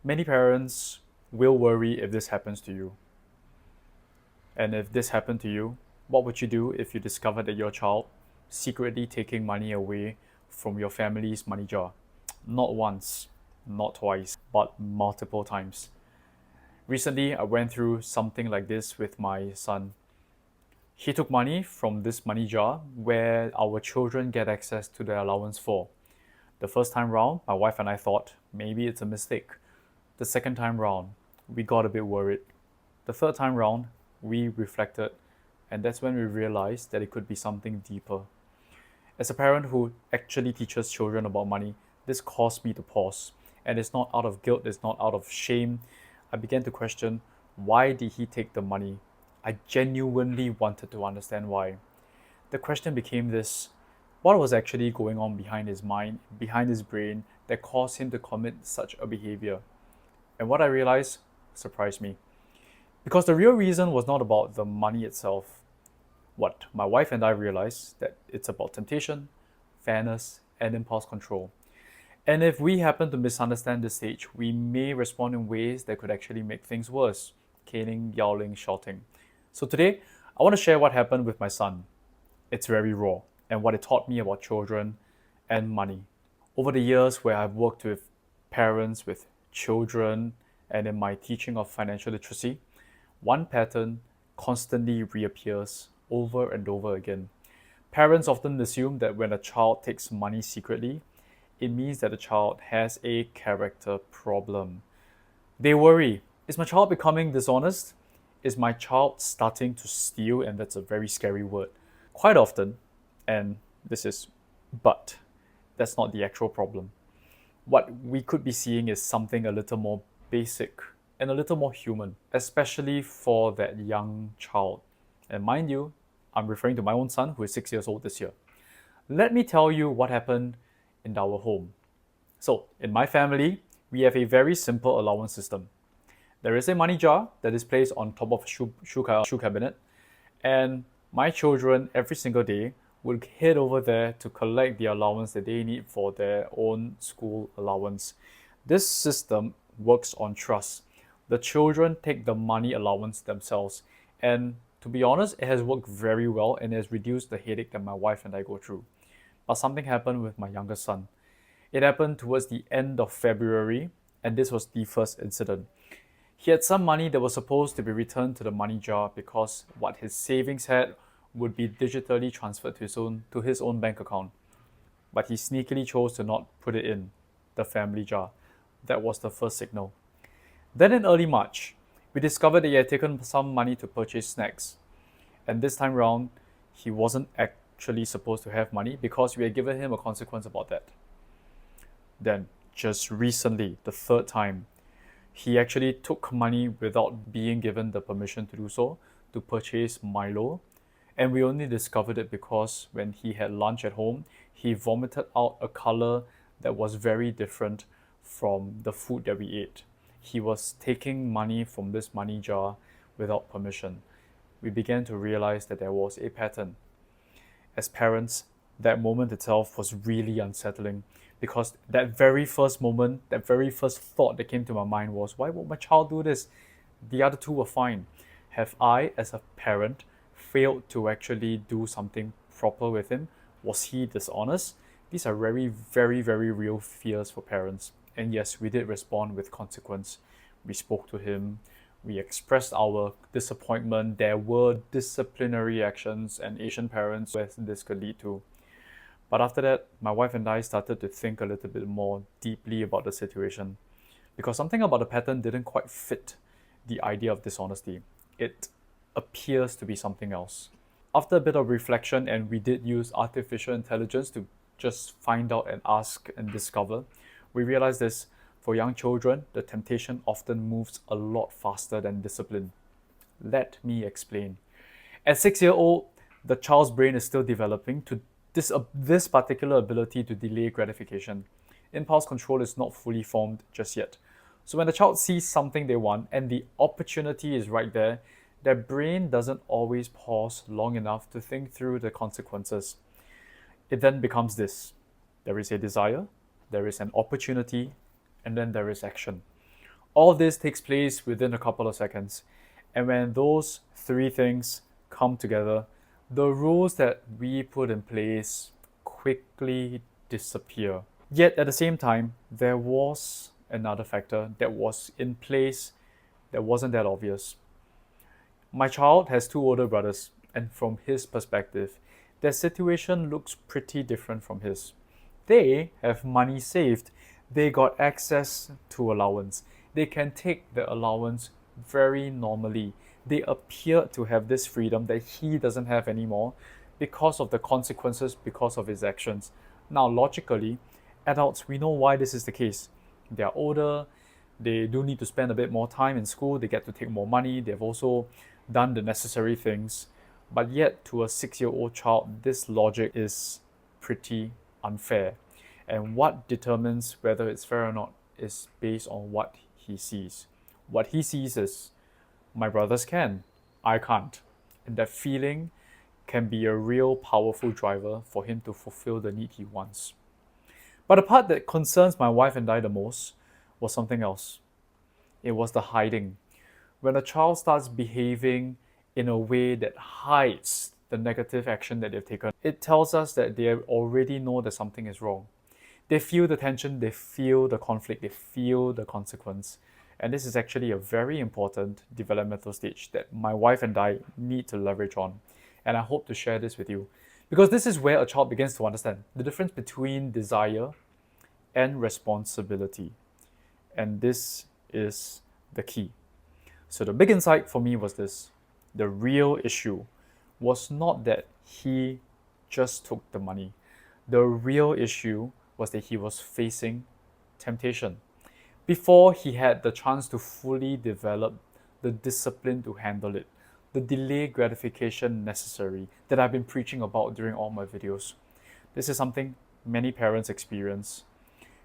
Many parents will worry if this happens to you. And if this happened to you, what would you do if you discovered that your child secretly taking money away from your family's money jar? Not once, not twice, but multiple times. Recently, I went through something like this with my son. He took money from this money jar where our children get access to their allowance for. The first time round, my wife and I thought maybe it's a mistake. The second time round, we got a bit worried. The third time round, we reflected, and that's when we realized that it could be something deeper. As a parent who actually teaches children about money, this caused me to pause. And it's not out of guilt, it's not out of shame. I began to question, why did he take the money? I genuinely wanted to understand why. The question became this: what was actually going on behind his mind, behind his brain, that caused him to commit such a behavior? And what I realized surprised me. Because the real reason was not about the money itself. What my wife and I realized that it's about temptation, fairness, and impulse control. And if we happen to misunderstand this stage, we may respond in ways that could actually make things worse: caning, yowling, shouting. So today, I want to share what happened with my son. It's very raw, and what it taught me about children and money. Over the years where I've worked with parents, with children, and in my teaching of financial literacy, one pattern constantly reappears over and over again. Parents often assume that when a child takes money secretly, it means that the child has a character problem. They worry, is my child becoming dishonest? Is my child starting to steal? And that's a very scary word. Quite often, and this is but, that's not the actual problem. What we could be seeing is something a little more basic and a little more human, especially for that young child. And mind you, I'm referring to my own son who is 6 years old this year. Let me tell you what happened in our home. So, in my family, we have a very simple allowance system. There is a money jar that is placed on top of a shoe cabinet, and my children every single day will head over there to collect the allowance that they need for their own school allowance. This system works on trust. The children take the money allowance themselves, and to be honest, it has worked very well and has reduced the headache that my wife and I go through. But something happened with my younger son. It happened towards the end of February, and this was the first incident. He had some money that was supposed to be returned to the money jar because what his savings had would be digitally transferred to his own bank account. But he sneakily chose to not put it in the family jar. That was the first signal. Then in early March, we discovered that he had taken some money to purchase snacks. And this time round, he wasn't actually supposed to have money because we had given him a consequence about that. Then, just recently, the third time, he actually took money without being given the permission to do so to purchase Milo. And we only discovered it because when he had lunch at home, he vomited out a color that was very different from the food that we ate. He was taking money from this money jar without permission. We began to realize that there was a pattern. As parents, that moment itself was really unsettling because that very first moment, that very first thought that came to my mind was, why would my child do this? The other two were fine. Have I, as a parent, failed to actually do something proper with him? Was he dishonest? These are very, very, very real fears for parents. And yes, we did respond with consequence. We spoke to him. We expressed our disappointment. There were disciplinary actions, and Asian parents where this could lead to. But after that, my wife and I started to think a little bit more deeply about the situation because something about the pattern didn't quite fit the idea of dishonesty. It appears to be something else. After a bit of reflection, and we did use artificial intelligence to just find out and ask and discover, we realized this: for young children, the temptation often moves a lot faster than discipline. Let me explain. At 6 years old, the child's brain is still developing to this particular ability to delay gratification. Impulse control is not fully formed just yet. So when the child sees something they want and the opportunity is right there, their brain doesn't always pause long enough to think through the consequences. It then becomes this: there is a desire, there is an opportunity, and then there is action. All of this takes place within a couple of seconds. And when those three things come together, the rules that we put in place quickly disappear. Yet at the same time, there was another factor that was in place that wasn't that obvious. My child has two older brothers, and from his perspective, their situation looks pretty different from his. They have money saved, they got access to allowance, they can take the allowance very normally. They appear to have this freedom that he doesn't have anymore because of the consequences, because of his actions. Now, logically, adults, we know why this is the case. They are older, they do need to spend a bit more time in school, they get to take more money, they've also done the necessary things. But yet, to a 6-year-old child, this logic is pretty unfair. And what determines whether it's fair or not is based on what he sees. What he sees is, my brothers can, I can't. And that feeling can be a real powerful driver for him to fulfill the need he wants. But the part that concerns my wife and I the most was something else. It was the hiding. When a child starts behaving in a way that hides the negative action that they've taken, it tells us that they already know that something is wrong. They feel the tension, they feel the conflict, they feel the consequence. And this is actually a very important developmental stage that my wife and I need to leverage on. And I hope to share this with you. Because this is where a child begins to understand the difference between desire and responsibility. And this is the key. So the big insight for me was this. The real issue was not that he just took the money. The real issue was that he was facing temptation. Before he had the chance to fully develop the discipline to handle it, the delayed gratification necessary that I've been preaching about during all my videos. This is something many parents experience.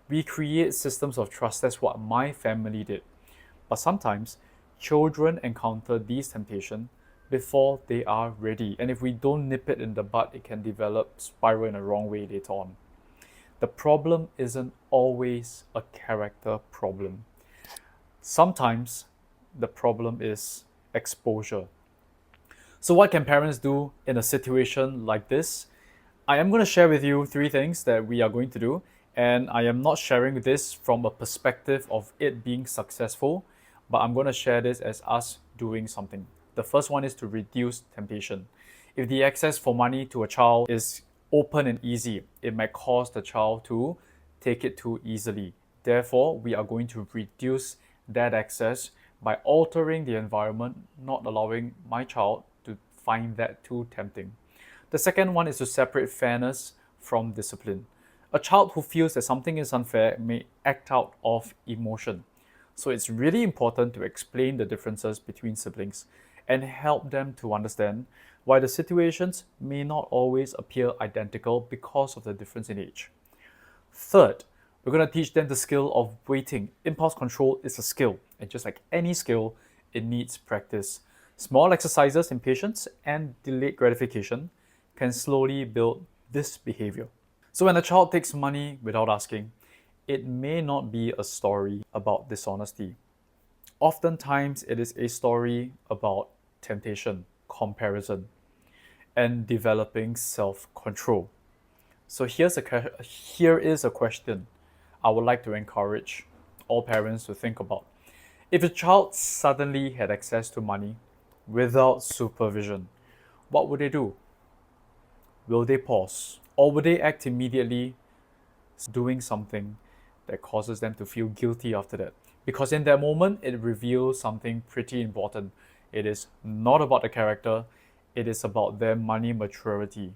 We create systems of trust. That's what my family did. But sometimes children encounter these temptations before they are ready. And if we don't nip it in the bud, it can develop spiral in a wrong way later on. The problem isn't always a character problem. Sometimes the problem is exposure. So what can parents do in a situation like this? I am going to share with you 3 things that we are going to do, and I am not sharing this from a perspective of it being successful, but I'm going to share this as us doing something. The first one is to reduce temptation. If the access for money to a child is open and easy, it might cause the child to take it too easily. Therefore, we are going to reduce that access by altering the environment, not allowing my child to find that too tempting. The second one is to separate fairness from discipline. A child who feels that something is unfair may act out of emotion. So it's really important to explain the differences between siblings and help them to understand why the situations may not always appear identical because of the difference in age. Third, we're going to teach them the skill of waiting. Impulse control is a skill, and just like any skill, it needs practice. Small exercises in patience and delayed gratification can slowly build this behavior. So when a child takes money without asking, it may not be a story about dishonesty. Oftentimes, it is a story about temptation, comparison, and developing self-control. So here is a question I would like to encourage all parents to think about. If a child suddenly had access to money without supervision, what would they do? Will they pause? Or will they act immediately doing something that causes them to feel guilty after that? Because in that moment, it reveals something pretty important. It is not about the character, it is about their money maturity.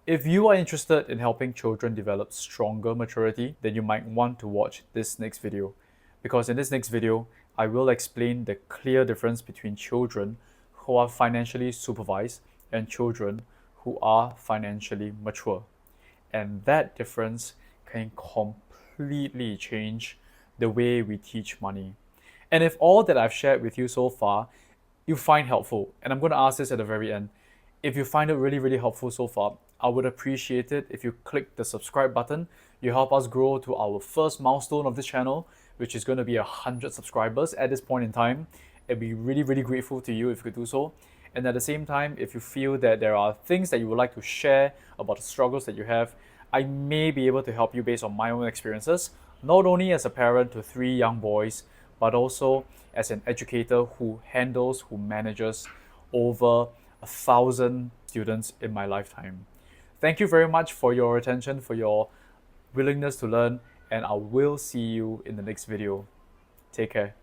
If you are interested in helping children develop stronger maturity, then you might want to watch this next video. Because in this next video, I will explain the clear difference between children who are financially supervised and children who are financially mature. And that difference can completely change the way we teach money. And if all that I've shared with you so far you find helpful, and I'm going to ask this at the very end, if you find it really, really helpful so far, I would appreciate it if you click the subscribe button. You help us grow to our first milestone of this channel, which is going to be 100 subscribers at this point in time. I'd be really, really grateful to you if you could do so. And at the same time, if you feel that there are things that you would like to share about the struggles that you have, I may be able to help you based on my own experiences, not only as a parent to 3 young boys, but also as an educator who manages over 1,000 students in my lifetime. Thank you very much for your attention, for your willingness to learn, and I will see you in the next video. Take care.